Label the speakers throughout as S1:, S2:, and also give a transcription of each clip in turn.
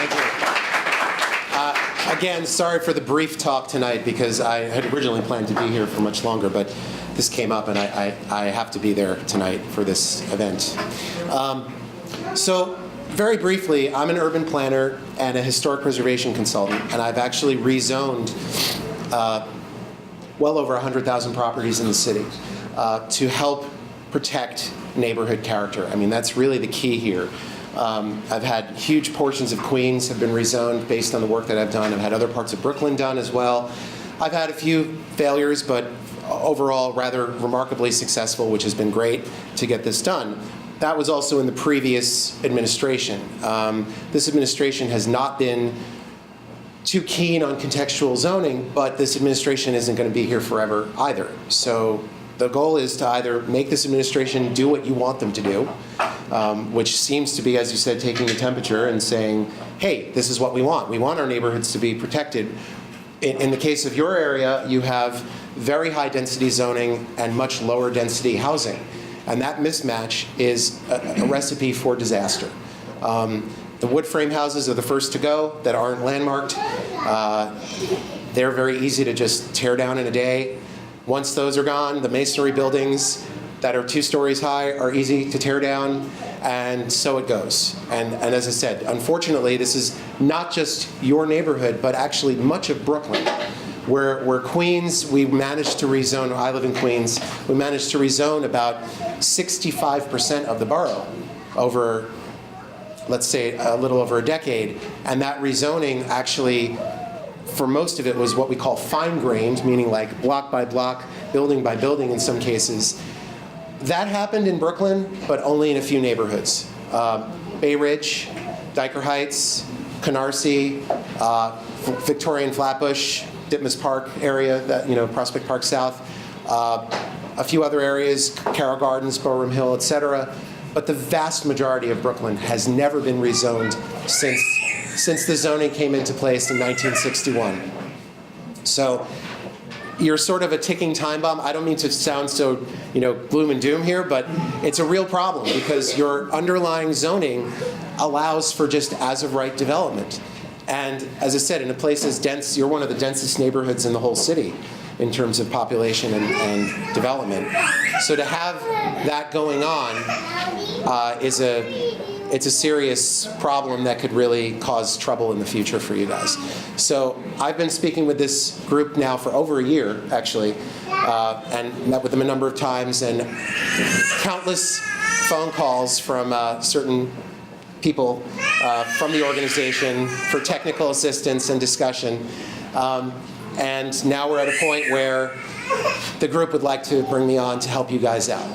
S1: Thank you. Again, sorry for the brief talk tonight because I had originally planned to be here for much longer, but this came up and I have to be there tonight for this event. So very briefly, I'm an urban planner and a historic preservation consultant, and I've actually rezoned well over 100,000 properties in the city to help protect neighborhood character. I mean, that's really the key here. I've had huge portions of Queens have been rezoned based on the work that I've done. I've had other parts of Brooklyn done as well. I've had a few failures, but overall rather remarkably successful, which has been great to get this done. That was also in the previous administration. This administration has not been too keen on contextual zoning, but this administration isn't going to be here forever either. So the goal is to either make this administration do what you want them to do, which seems to be, as you said, taking the temperature and saying, hey, this is what we want. We want our neighborhoods to be protected. In the case of your area, you have very high density zoning and much lower density housing. And that mismatch is a recipe for disaster. The wood frame houses are the first to go that aren't landmarked. They're very easy to just tear down in a day. Once those are gone, the masonry buildings that are 2 stories high are easy to tear down, and so it goes. And as I said, unfortunately, this is not just your neighborhood, but actually much of Brooklyn, where Queens, we managed to rezone, I live in Queens, we managed to rezone about 65% of the borough over, let's say, a little over a decade. And that rezoning actually, for most of it, was what we call fine-grained, meaning like block by block, building by building in some cases. That happened in Brooklyn, but only in a few neighborhoods. Bay Ridge, Dyker Heights, Canarsie, Victoria and Flatbush, Ditmas Park area, that, Prospect Park South, a few other areas, Carroll Gardens, Boerum Hill, etc. But the vast majority of Brooklyn has never been rezoned since the zoning came into place in 1961. So you're sort of a ticking time bomb. I don't mean to sound so, gloom and doom here, but it's a real problem because your underlying zoning allows for just as-of-right development. And as I said, in a place as dense, you're one of the densest neighborhoods in the whole city in terms of population and development. So to have that going on it's a serious problem that could really cause trouble in the future for you guys. So I've been speaking with this group now for over a year, actually, and met with them a number of times, and countless phone calls from certain people from the organization for technical assistance and discussion. And now we're at a point where the group would like to bring me on to help you guys out.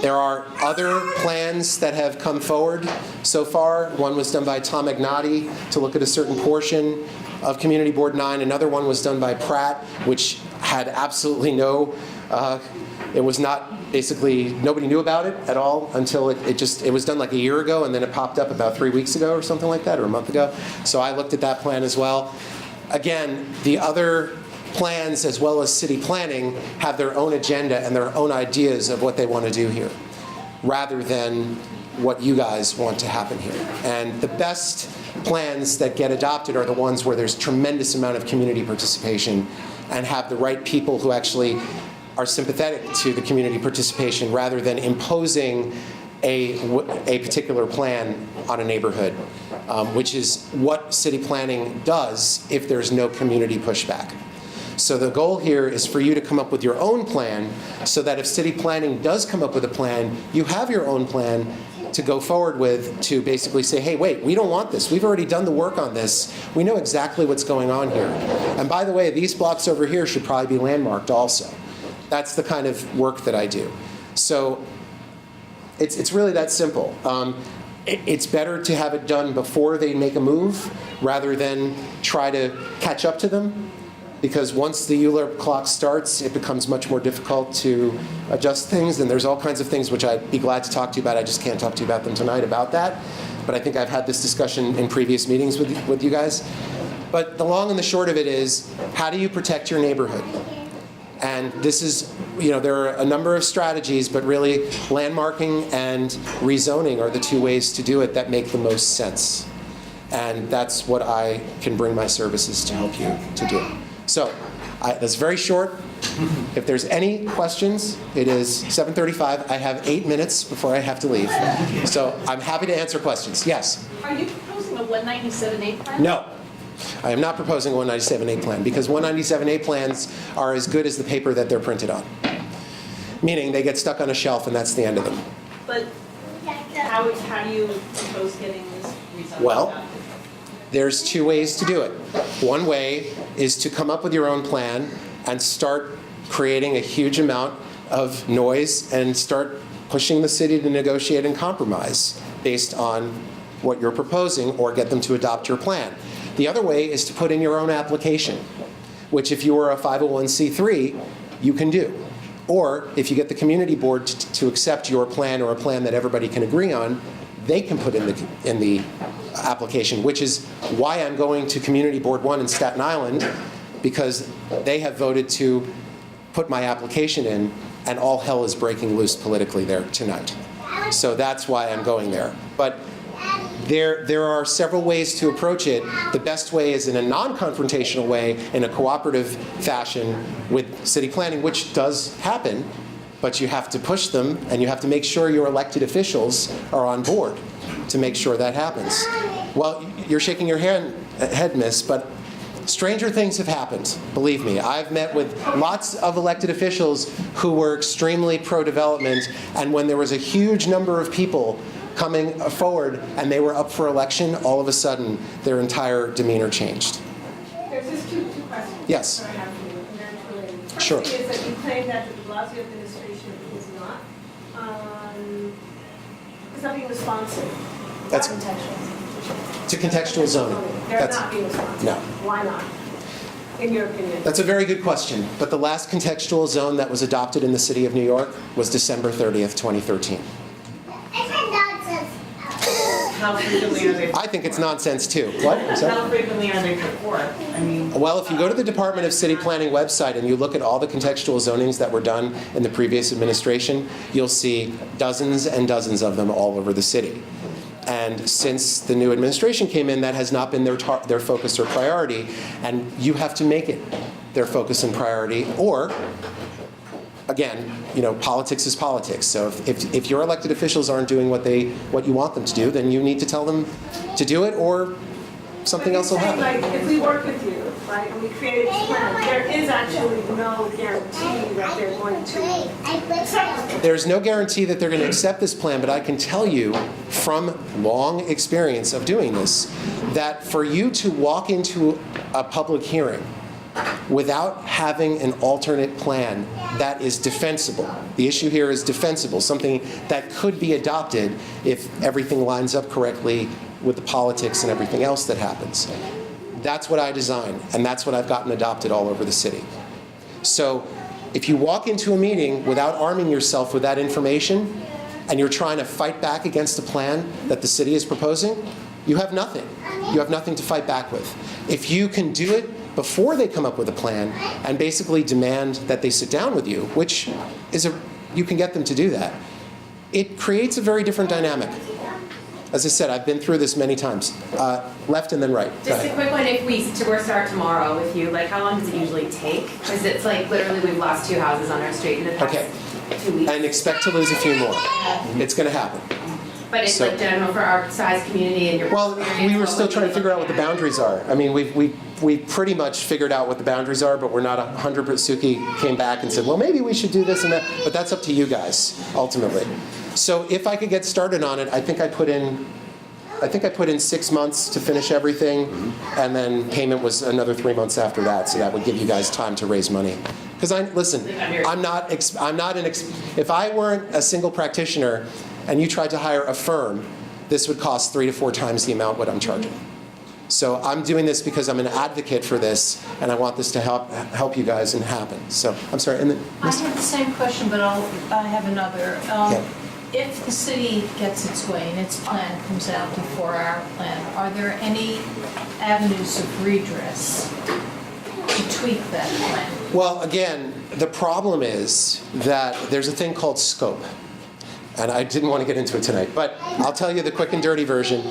S1: There are other plans that have come forward so far. One was done by Tom Ignati to look at a certain portion of Community Board 9. Another one was done by Pratt, which had absolutely no, it was not, basically, nobody knew about it at all until it was done like a year ago, and then it popped up about 3 weeks ago or something like that, or a month ago. So I looked at that plan as well. Again, the other plans as well as city planning have their own agenda and their own ideas of what they want to do here, rather than what you guys want to happen here. And the best plans that get adopted are the ones where there's tremendous amount of community participation and have the right people who actually are sympathetic to the community participation rather than imposing a particular plan on a neighborhood, which is what city planning does if there's no community pushback. So the goal here is for you to come up with your own plan so that if city planning does come up with a plan, you have your own plan to go forward with to basically say, hey, wait, we don't want this. We've already done the work on this. We know exactly what's going on here. And by the way, these blocks over here should probably be landmarked also. That's the kind of work that I do. So it's really that simple. It's better to have it done before they make a move rather than try to catch up to them. Because once the Euler clock starts, it becomes much more difficult to adjust things, and there's all kinds of things which I'd be glad to talk to you about. I just can't talk to you about them tonight about that. But I think I've had this discussion in previous meetings with you guys. But the long and the short of it is, how do you protect your neighborhood? And this is, there are a number of strategies, but really landmarking and rezoning are the two ways to do it that make the most sense. And that's what I can bring my services to help you to do. So that's very short. If there's any questions, it is 7:35. I have 8 minutes before I have to leave. So I'm happy to answer questions. Yes?
S2: Are you proposing a 197A plan?
S1: No. I am not proposing a 197A plan because 197A plans are as good as the paper that they're printed on. Meaning they get stuck on a shelf and that's the end of them.
S2: But how do you propose getting this rezoned?
S1: Well, there's 2 ways to do it. One way is to come up with your own plan and start creating a huge amount of noise and start pushing the city to negotiate and compromise based on what you're proposing or get them to adopt your plan. The other way is to put in your own application, which if you were a 501c3, you can do. Or if you get the community board to accept your plan or a plan that everybody can agree on, they can put in the application, which is why I'm going to Community Board 1 in Staten Island, because they have voted to put my application in, and all hell is breaking loose politically there tonight. So that's why I'm going there. But there are several ways to approach it. The best way is in a non-confrontational way, in a cooperative fashion with city planning, which does happen, but you have to push them, and you have to make sure your elected officials are on board to make sure that happens. Well, you're shaking your head, miss, but stranger things have happened, believe me. I've met with lots of elected officials who were extremely pro-development, and when there was a huge number of people coming forward and they were up for election, all of a sudden their entire demeanor changed.
S3: There's just two questions.
S1: Yes.
S3: that I have for you, and they're related. First
S1: Sure.
S3: thing is that you claim that the de Blasio administration is not being responsive.
S1: That's-
S3: Not contextual.
S1: To contextual zoning.
S3: They're
S1: That's-
S3: not being responsive.
S1: No.
S3: Why not? In your opinion?
S1: That's a very good question, but the last contextual zone that was adopted in the city of New York was December 30th, 2013.
S4: How frequently are they?
S1: I think it's nonsense too. What? I'm sorry?
S4: How frequently are they put forth? I mean,
S1: Well, if you go to the Department of City Planning website and you look at all the contextual zonings that were done in the previous administration, you'll see dozens and dozens of them all over the city. And since the new administration came in, that has not been their focus or priority, and you have to make it their focus and priority, or again, politics is politics. So if your elected officials aren't doing what you want them to do, then you need to tell them to do it, or something else will happen.
S3: Like, if we work with you, right, and we created this plan, there is actually no guarantee that they're going to accept it.
S1: There's no guarantee that they're going to accept this plan, but I can tell you from long experience of doing this, that for you to walk into a public hearing without having an alternate plan that is defensible. The issue here is defensible, something that could be adopted if everything lines up correctly with the politics and everything else that happens. That's what I design, and that's what I've gotten adopted all over the city. So if you walk into a meeting without arming yourself with that information, and you're trying to fight back against a plan that the city is proposing, you have nothing. You have nothing to fight back with. If you can do it before they come up with a plan and basically demand that they sit down with you, which is you can get them to do that, it creates a very different dynamic. As I said, I've been through this many times. Left and then right. Go
S5: Just a
S1: ahead.
S5: quick one, if we were to start tomorrow with you, like how long does it usually take? Because it's like literally we've lost 2 houses on our street in the past
S1: Okay.
S5: 2 weeks.
S1: And expect to lose a few more. It's going to happen.
S5: But it's
S1: so-
S5: like general for our size community and your
S1: Well,
S5: experience,
S1: we were
S5: what
S1: still
S5: would
S1: trying
S5: you
S1: to figure out what
S5: look
S1: the
S5: at?
S1: boundaries are. I mean, we pretty much figured out what the boundaries are, but we're not 100%. Suki came back and said, well, maybe we should do this and that, but that's up to you guys, ultimately. So if I could get started on it, I think I put in 6 months to finish everything, and then payment was another 3 months after that, so that would give you guys time to raise money. Because if I weren't a single practitioner and you tried to hire a firm, this would cost 3 to 4 times the amount what I'm charging. So I'm doing this because I'm an advocate for this, and I want this to help you guys and happen. So I'm sorry. And then,
S6: I have the same question, but I have another.
S1: Yeah.
S6: If the city gets its way and its plan comes out before our plan, are there any avenues of redress to tweak that plan?
S1: Well, again, the problem is that there's a thing called scope. And I didn't want to get into it tonight, but I'll tell you the quick and dirty version.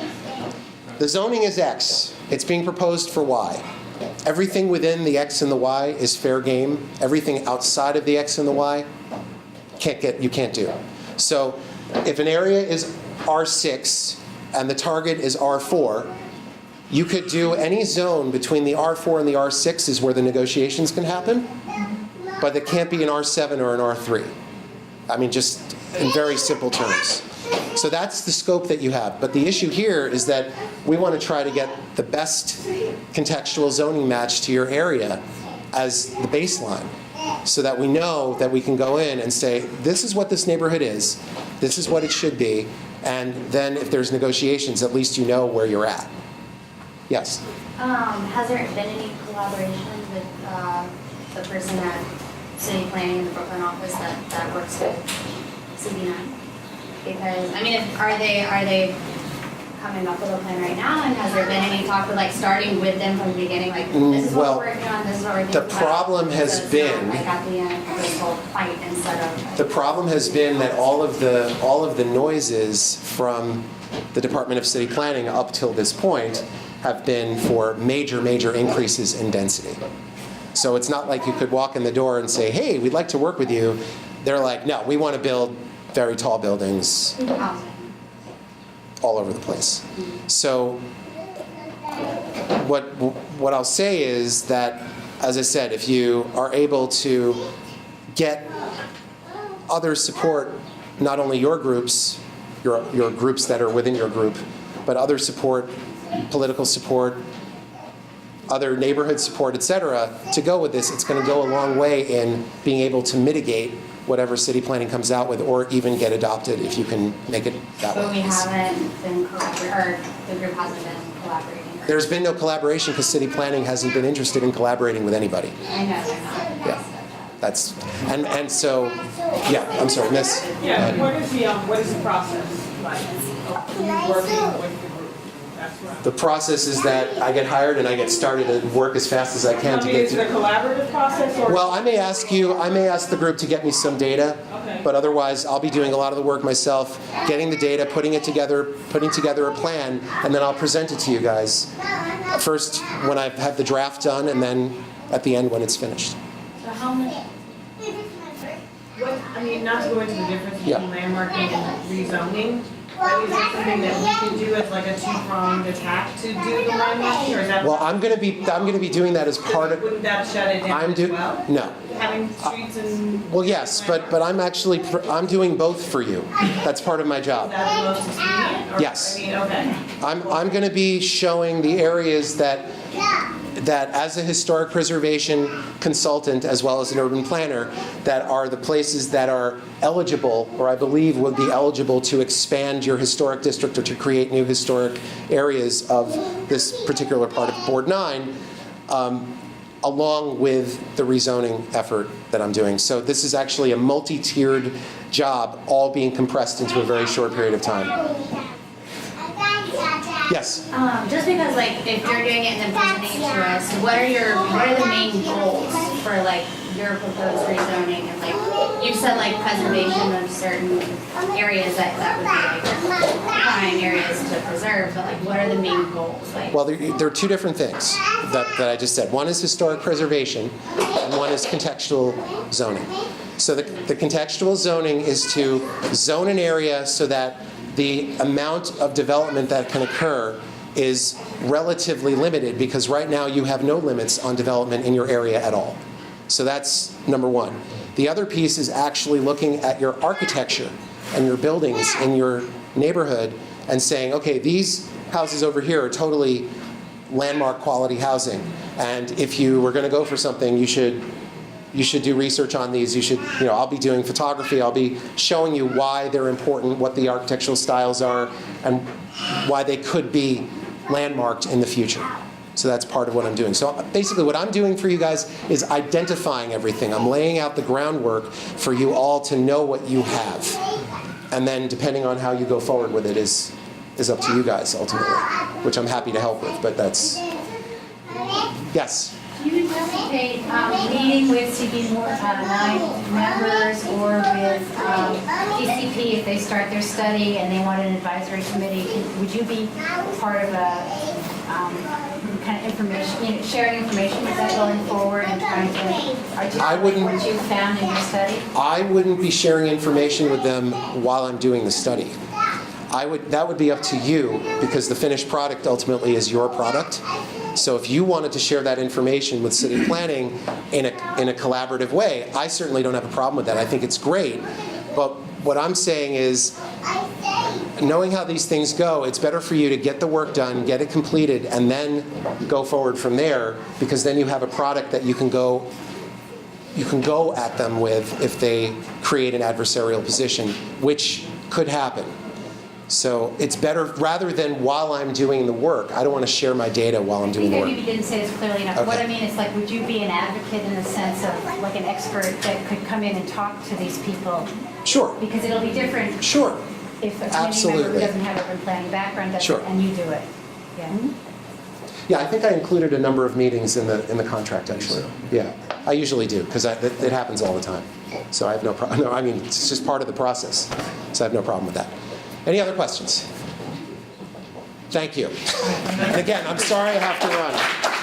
S1: The zoning is X. It's being proposed for Y. Everything within the X and the Y is fair game. Everything outside of the X and the Y, you can't do. So if an area is R6 and the target is R4, you could do any zone between the R4 and the R6 is where the negotiations can happen, but it can't be an R7 or an R3. I mean, just in very simple terms. So that's the scope that you have. But the issue here is that we want to try to get the best contextual zoning match to your area as the baseline, so that we know that we can go in and say, this is what this neighborhood is, this is what it should be, and then if there's negotiations, at least you know where you're at. Yes?
S7: Has there been any collaboration with the person at city planning in the Brooklyn office that works with CB9? Because, I mean, are they coming up with a plan right now? And has there been any talk of like starting with them from the beginning? Like, this is what we're working on, this is what we're thinking about?
S1: The problem has been,
S7: like at the end, this whole fight instead of.
S1: the problem has been that all of the noises from the Department of City Planning up till this point have been for major increases in density. So it's not like you could walk in the door and say, hey, we'd like to work with you. They're like, no, we want to build very tall buildings all over the place. So what I'll say is that, as I said, if you are able to get other support, not only your groups, your groups that are within your group, but other support, political support, other neighborhood support, et cetera, to go with this, it's going to go a long way in being able to mitigate whatever city planning comes out with, or even get adopted if you can make it that way.
S7: But we haven't been collaborating, or the group hasn't been collaborating.
S1: There's been no collaboration because city planning hasn't been interested in collaborating with anybody.
S7: I know they're not.
S1: Yeah, that's, and so, yeah, I'm sorry, Miss.
S4: Yeah, what is the process like of you working with the group? That's right.
S1: The process is that I get hired and I get started and work as fast as I can to get
S4: Is it a
S1: to.
S4: collaborative process or?
S1: Well, I may ask the group to get me some data,
S4: Okay.
S1: but otherwise I'll be doing a lot of the work myself, getting the data, putting together a plan, and then I'll present it to you guys. First, when I've had the draft done, and then at the end when it's finished.
S7: So how much?
S4: What, I mean, not to go into the difference
S1: Yeah.
S4: between landmarking and rezoning, but is it something that we can do as like a two-pronged attack to do the landmarking, or is that?
S1: Well, I'm going to be doing that as part of.
S4: Wouldn't that shut it down as well?
S1: No.
S4: Having streets and.
S1: Well, yes, but I'm doing both for you. That's part of my
S4: Is
S1: job.
S4: that the most expedient? Or-
S1: Yes.
S4: I mean, okay.
S1: I'm going to be showing the areas that as a historic preservation consultant as well as an urban planner, that are the places that are eligible, or I believe would be eligible to expand your historic district or to create new historic areas of this particular part of Board 9, along with the rezoning effort that I'm doing. So this is actually a multi-tiered job, all being compressed into a very short period of time. Yes?
S7: Just because, like, if you're doing it and then presenting it to us, what are the main goals for like your proposed rezoning? And like you said, like preservation of certain areas that would be like prime areas to preserve. But like, what are the main goals? Like,
S1: Well, there are two different things that I just said. One is historic preservation, and one is contextual zoning. So the contextual zoning is to zone an area so that the amount of development that can occur is relatively limited, because right now you have no limits on development in your area at all. So that's number one. The other piece is actually looking at your architecture and your buildings in your neighborhood and saying, okay, these houses over here are totally landmark quality housing, and if you were going to go for something, you should do research on these. I'll be doing photography. I'll be showing you why they're important, what the architectural styles are, and why they could be landmarked in the future. So that's part of what I'm doing. So basically what I'm doing for you guys is identifying everything. I'm laying out the groundwork for you all to know what you have. And then depending on how you go forward with it is up to you guys ultimately, which I'm happy to help with, but that's... Yes?
S7: Do you anticipate meeting with CB9 members or with DCP if they start their study and they want an advisory committee? Would you be part of a kind of information, sharing information with them going forward and trying to articulate what you found in your study?
S1: I wouldn't be sharing information with them while I'm doing the study. That would be up to you, because the finished product ultimately is your product. So if you wanted to share that information with city planning in a collaborative way, I certainly don't have a problem with that. I think it's great. But what I'm saying is, knowing how these things go, it's better for you to get the work done, get it completed, and then go forward from there, because then you have a product that you can go at them with if they create an adversarial position, which could happen. So it's better, rather than while I'm doing the work, I don't want to share my data while I'm doing the
S7: I
S1: work.
S7: think maybe you didn't say this clearly enough.
S1: Okay.
S7: What I mean is, like, would you be an advocate in the sense of like an expert that could come in and talk to these people?
S1: Sure,
S7: Because it'll be different
S1: sure.
S7: if a community member
S1: Absolutely.
S7: who doesn't have urban planning background does
S1: Sure.
S7: it and you do it. Yeah.
S1: Yeah, I think I included a number of meetings in the contract, actually. Yeah, I usually do, because it happens all the time. So I have no problem. No, I mean, it's just part of the process. So I have no problem with that. Any other questions? Thank you. And again, I'm sorry I have to run.